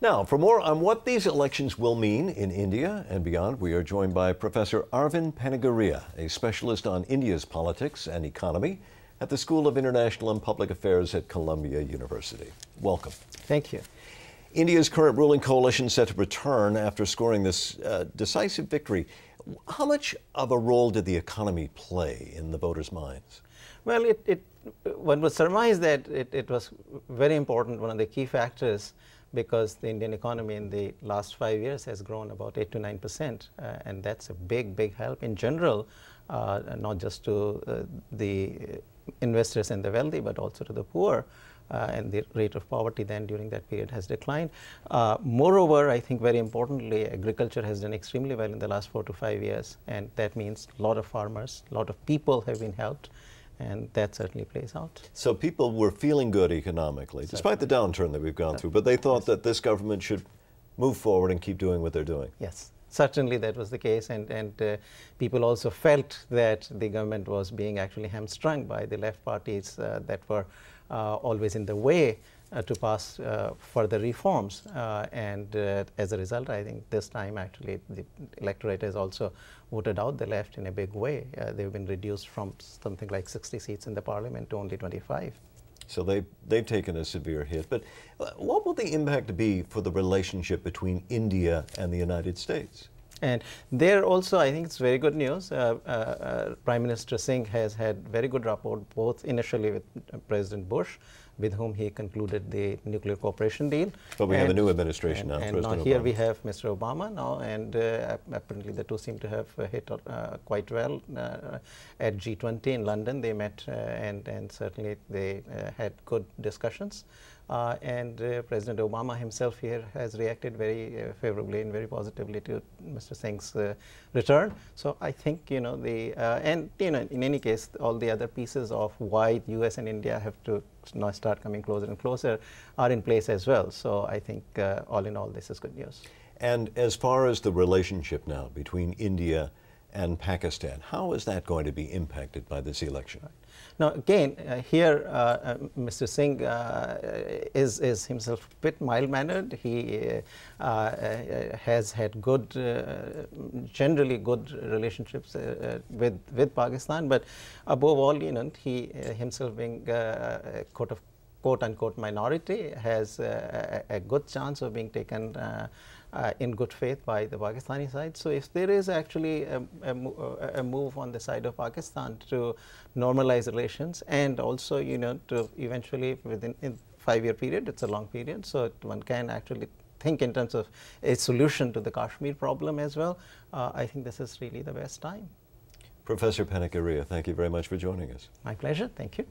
Now, for more on what these elections will mean in India and beyond, we are joined by Professor Arvind Panagariya, a specialist on India's politics and economy at the School of International and Public Affairs at Columbia University. Welcome. Thank you. India's current ruling coalition set to return after scoring this decisive victory. How much of a role did the economy play in the voters' minds? Well, one would surmise that it was very important, one of the key factors, because the Indian economy in the last 5 years has grown about 8 to 9%, and that's a big help in general, not just to the investors and the wealthy, but also to the poor, and the rate of poverty then during that period has declined. Moreover, I think very importantly, agriculture has done extremely well in the last 4 to 5 years, and that means a lot of farmers, a lot of people have been helped, and that certainly plays out. So people were feeling good economically, despite the downturn that we've gone through, but they thought that this government should move forward and keep doing what they're doing. Yes, certainly that was the case, and people also felt that the government was being actually hamstrung by the left parties that were always in the way to pass further reforms, and as a result, I think this time actually the electorate has also voted out the left in a big way. They've been reduced from something like 60 seats in the parliament to only 25. So they've taken a severe hit. But what will the impact be for the relationship between India and the United States? And there also, I think it's very good news. Prime Minister Singh has had very good rapport, both initially with President Bush, with whom he concluded the nuclear cooperation deal. But we have a new administration now, and President now here Obama. we have Mr. Obama now, and apparently the two seem to have hit quite well. At G20 in London, they met, and certainly they had good discussions. And President Obama himself here has reacted very favorably and very positively to Mr. Singh's return. So I think, in any case, all the other pieces of why US and India have to now start coming closer and closer are in place as well. So I think all in all, this is good news. And as far as the relationship now between India and Pakistan, how is that going to be impacted by this election? Right. Now, again, here Mr. Singh is himself a bit mild-mannered. He has had generally good relationships with Pakistan, but above all, he himself being quote-unquote minority has a good chance of being taken in good faith by the Pakistani side. So if there is actually a move on the side of Pakistan to normalize relations, and also to eventually within a 5-year period, it's a long period, so one can actually think in terms of a solution to the Kashmir problem as well, I think this is really the best time. Professor Panagariya, thank you very much for joining us. My pleasure. Thank you.